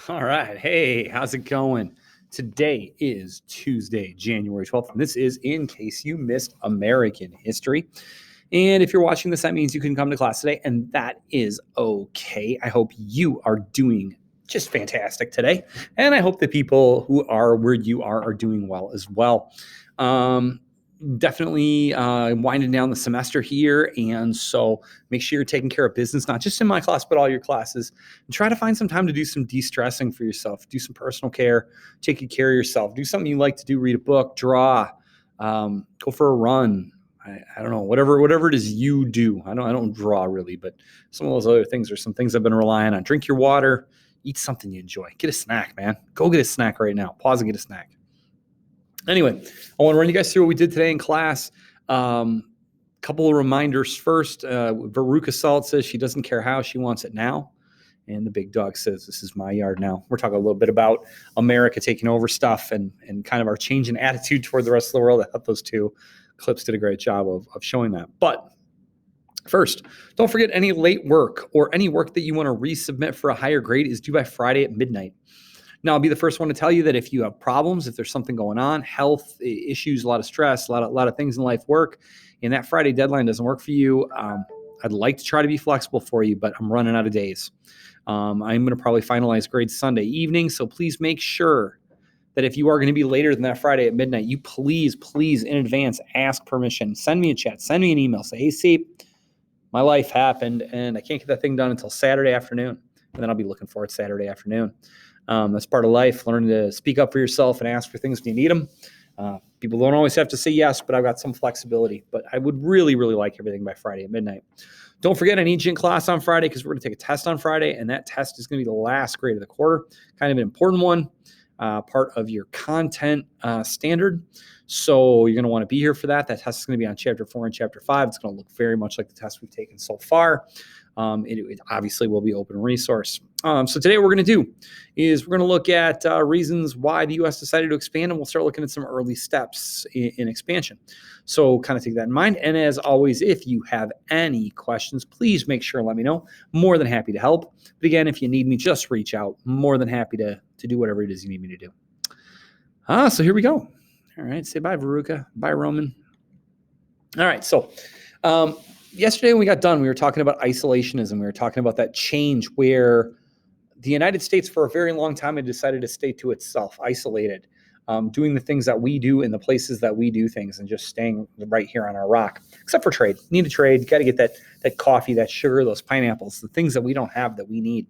All right. Hey, how's it going? Today is Tuesday, January 12th, and this is In Case You Missed American History. And if you're watching this, that means you can come to class today, and that is okay. I hope you are doing just fantastic today. And I hope the people who are where you are doing well as well. Definitely winding down the semester here. And so make sure you're taking care of business, not just in my class, but all your classes. And try to find some time to do some de-stressing for yourself, do some personal care, taking care of yourself, do something you like to do, read a book, draw, go for a run. I don't know, whatever it is you do. I don't draw really, but some of those other things are some things I've been relying on. Drink your water, eat something you enjoy. Get a snack, man. Go get a snack right now. Pause and get a snack. Anyway, I want to run you guys through what we did today in class. Couple of reminders first. Veruca Salt says she doesn't care how, she wants it now. And the big dog says, this is my yard now. We're talking a little bit about America taking over stuff and kind of our change in attitude toward the rest of the world. I thought those two clips did a great job of showing that. But first, don't forget any late work or any work that you want to resubmit for a higher grade is due by Friday at midnight. Now, I'll be the first one to tell you that if you have problems, if there's something going on, health issues, a lot of stress, a lot of things in life work, and that Friday deadline doesn't work for you, I'd like to try to be flexible for you, but I'm running out of days. I'm going to probably finalize grades Sunday evening, so please make sure that if you are going to be later than that Friday at midnight, you please in advance ask permission. Send me a chat, send me an email, say, hey, see, my life happened, and I can't get that thing done until Saturday afternoon, and then I'll be looking for it Saturday afternoon. That's part of life, learning to speak up for yourself and ask for things when you need them. People don't always have to say yes, but I've got some flexibility. But I would really like everything by Friday at midnight. Don't forget, I need you in class on Friday because we're going to take a test on Friday, and that test is going to be the last grade of the quarter, kind of an important one, part of your content standard. So you're going to want to be here for that. That test is going to be on Chapter 4 and Chapter 5. It's going to look very much like the test we've taken so far. It obviously will be open resource. So today what we're going to do is we're going to look at reasons why the U.S. decided to expand, and we'll start looking at some early steps in expansion. So kind of take that in mind. And as always, if you have any questions, please make sure and let me know. More than happy to help. But again, if you need me, just reach out. More than happy to do whatever it is you need me to do. So here we go. All right. Say bye, Veruca. Bye, Roman. All right. So yesterday when we got done, we were talking about isolationism. We were talking about that change where the United States for a very long time had decided to stay to itself, isolated, doing the things that we do in the places that we do things and just staying right here on our rock, except for trade. Need to trade. You got to get that coffee, that sugar, those pineapples, the things that we don't have that we need.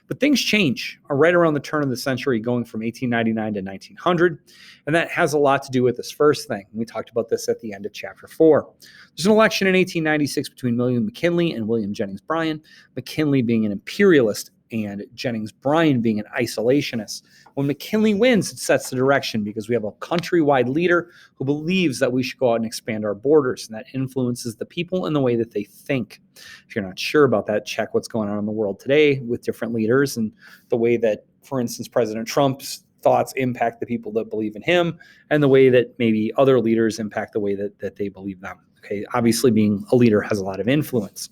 But things change right around the turn of the century, going from 1899 to 1900. And that has a lot to do with this first thing. We talked about this at the end of Chapter 4. There's an election in 1896 between William McKinley and William Jennings Bryan, McKinley being an imperialist and Jennings Bryan being an isolationist. When McKinley wins, it sets the direction because we have a countrywide leader who believes that we should go out and expand our borders, and that influences the people in the way that they think. If you're not sure about that, check what's going on in the world today with different leaders and the way that, for instance, President Trump's thoughts impact the people that believe in him and the way that maybe other leaders impact the way that they believe them. Okay, obviously being a leader has a lot of influence.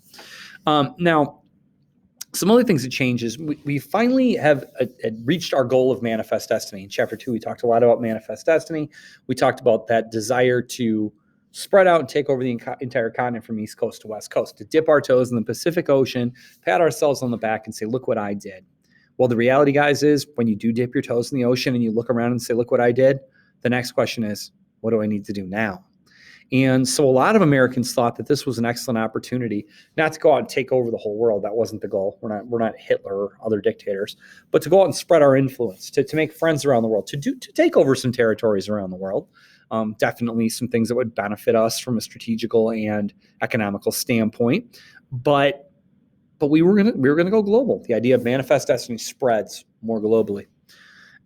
Now, some other things that change is we finally have reached our goal of manifest destiny. In Chapter 2, we talked a lot about manifest destiny. We talked about that desire to spread out and take over the entire continent from East Coast to West Coast, to dip our toes in the Pacific Ocean, pat ourselves on the back and say, look what I did. Well, the reality, guys, is when you do dip your toes in the ocean and you look around and say, look what I did, the next question is, what do I need to do now? And so a lot of Americans thought that this was an excellent opportunity, not to go out and take over the whole world. That wasn't the goal. We're not Hitler or other dictators, but to go out and spread our influence, to make friends around the world, to take over some territories around the world. Definitely some things that would benefit us from a strategical and economical standpoint. But we were gonna go global. The idea of manifest destiny spreads more globally.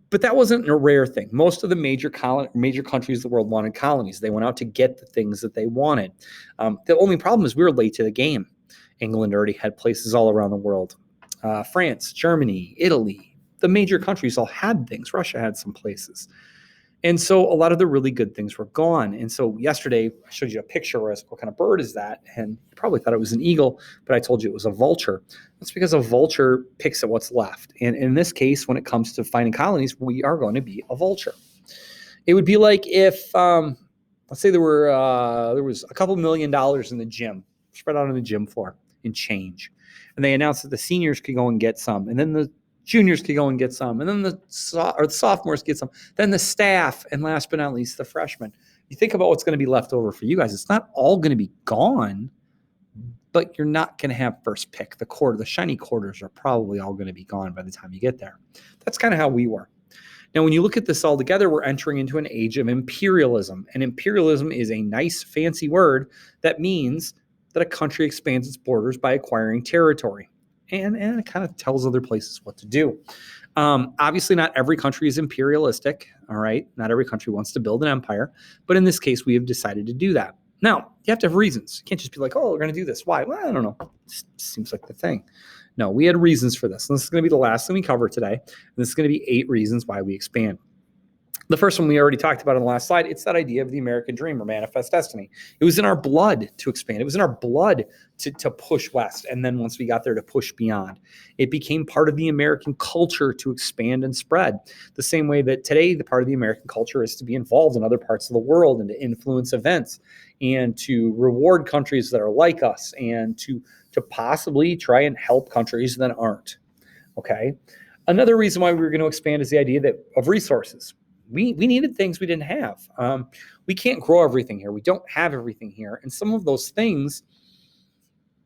But that wasn't a rare thing. Most of the major countries of the world wanted colonies. They went out to get the things that they wanted. The only problem is we were late to the game. England already had places all around the world. France, Germany, Italy, the major countries all had things. Russia had some places. And so a lot of the really good things were gone. And so yesterday I showed you a picture where I was, what kind of bird is that? And you probably thought it was an eagle, but I told you it was a vulture. That's because a vulture picks at what's left. And in this case, when it comes to finding colonies, we are going to be a vulture. It would be like if, let's say there was a couple $1,000,000 in the gym, spread out on the gym floor in change. And they announced that the seniors could go and get some. And then the juniors could go and get some, and then the sophomores get some, then the staff, and last but not least, the freshmen. You think about what's going to be left over for you guys. It's not all going to be gone, but you're not going to have first pick. The shiny quarters are probably all going to be gone by the time you get there. That's kind of how we were. Now, when you look at this all together, we're entering into an age of imperialism. And imperialism is a nice, fancy word that means that a country expands its borders by acquiring territory. And it kind of tells other places what to do. Obviously, not every country is imperialistic, all right? Not every country wants to build an empire. But in this case, we have decided to do that. Now, you have to have reasons. You can't just be like, oh, we're going to do this. Why? Well, I don't know. It seems like the thing. No, we had reasons for this. And this is going to be the last thing we cover today. And this is going to be 8 reasons why we expand. The first one we already talked about on the last slide. It's that idea of the American dream or manifest destiny. It was in our blood to expand. It was in our blood to push west. And then once we got there, to push beyond. It became part of the American culture to expand and spread. The same way that today, the part of the American culture is to be involved in other parts of the world and to influence events and to reward countries that are like us and to possibly try and help countries that aren't. Okay. Another reason why we were going to expand is the idea of resources. We needed things we didn't have. We can't grow everything here. We don't have everything here. And some of those things,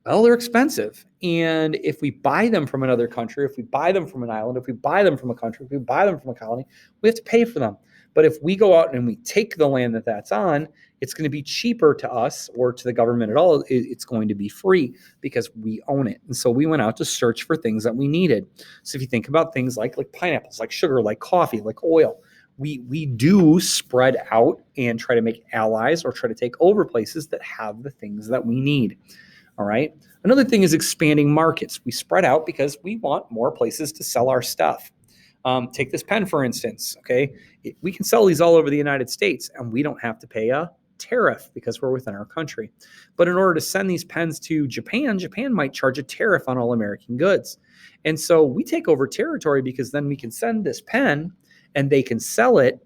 well, they're expensive. And if we buy them from another country, if we buy them from an island, if we buy them from a country, if we buy them from a colony, we have to pay for them. But if we go out and we take the land that's on, it's going to be cheaper to us or to the government at all. It's going to be free because we own it. And so we went out to search for things that we needed. So if you think about things like pineapples, like sugar, like coffee, like oil, we do spread out and try to make allies or try to take over places that have the things that we need. All right. Another thing is expanding markets. We spread out because we want more places to sell our stuff. Take this pen, for instance. Okay. We can sell these all over the United States and we don't have to pay a tariff because we're within our country. But in order to send these pens to Japan, Japan might charge a tariff on all American goods. And so we take over territory because then we can send this pen and they can sell it,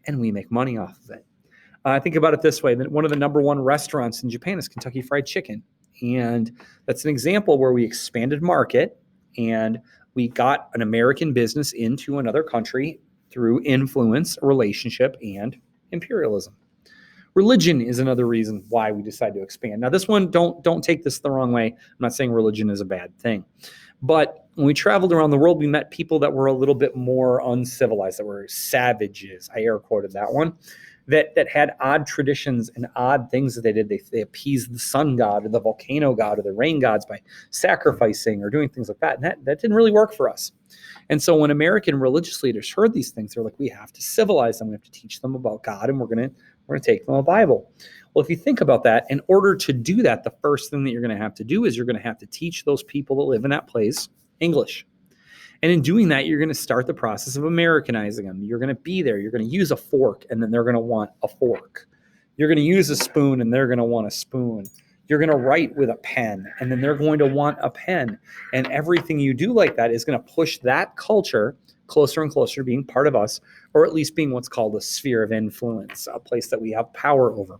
and we make money off of it. Think about it this way. One of the number one restaurants in Japan is Kentucky Fried Chicken. And that's an example where we expanded market, and we got an American business into another country through influence, relationship, and imperialism. Religion is another reason why we decided to expand. Now, this one, don't take this the wrong way. I'm not saying religion is a bad thing. But when we traveled around the world, we met people that were a little bit more uncivilized, that were savages. I air quoted that one, that had odd traditions and odd things that they did. They appeased the sun god or the volcano god or the rain gods by sacrificing or doing things like that. And that didn't really work for us. And so when American religious leaders heard these things, they're like, we have to civilize them. We have to teach them about God, and we're going to take them a Bible. Well, if you think about that, in order to do that, the first thing that you're going to have to do is you're going to have to teach those people that live in that place English. And in doing that, you're going to start the process of Americanizing them. You're going to be there. You're going to use a fork, and then they're going to want a fork. You're going to use a spoon, and they're going to want a spoon. You're going to write with a pen, and then they're going to want a pen. And everything you do like that is going to push that culture closer and closer to being part of us, or at least being what's called a sphere of influence, a place that we have power over.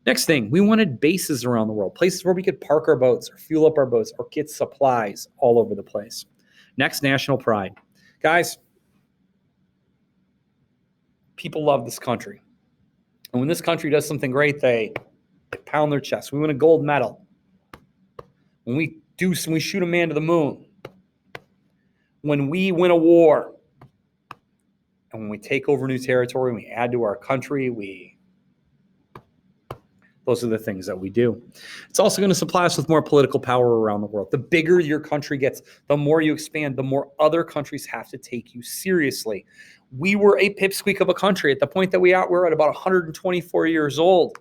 Next thing, we wanted bases around the world, places where we could park our boats or fuel up our boats or get supplies all over the place. Next, national pride. Guys, people love this country. And when this country does something great, they pound their chest. We win a gold medal. When we shoot a man to the moon. When we win a war. And when we take over new territory, we add to our country, those are the things that we do. It's also going to supply us with more political power around the world. The bigger your country gets, the more you expand, the more other countries have to take you seriously. We were a pipsqueak of a country at the point that we're at about 124 years old.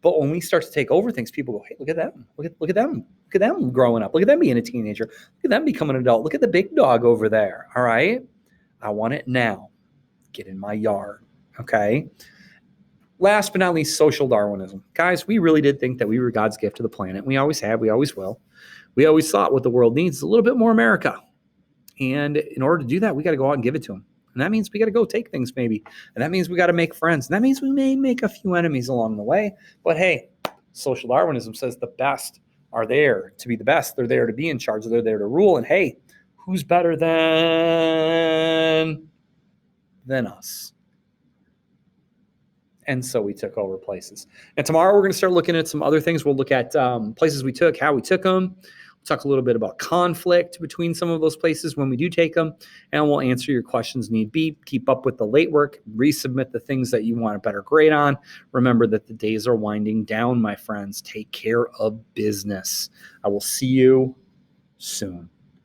But when we start to take over things, people go, hey, look at them. Look at them. Look at them growing up. Look at them being a teenager. Look at them becoming an adult. Look at the big dog over there. All right. I want it now. Get in my yard. Okay. Last but not least, social Darwinism. Guys, we really did think that we were God's gift to the planet. We always have. We always will. We always thought what the world needs is a little bit more America. And in order to do that, we got to go out and give it to them. And that means we got to go take things maybe. And that means we got to make friends. And that means we may make a few enemies along the way. But hey, social Darwinism says the best are there to be the best. They're there to be in charge. They're there to rule. And hey, who's better than us? And so we took over places. And tomorrow we're going to start looking at some other things. We'll look at places we took, how we took them. We'll talk a little bit about conflict between some of those places when we do take them. And we'll answer your questions need be. Keep up with the late work. Resubmit the things that you want a better grade on. Remember that the days are winding down, my friends. Take care of business. I will see you soon.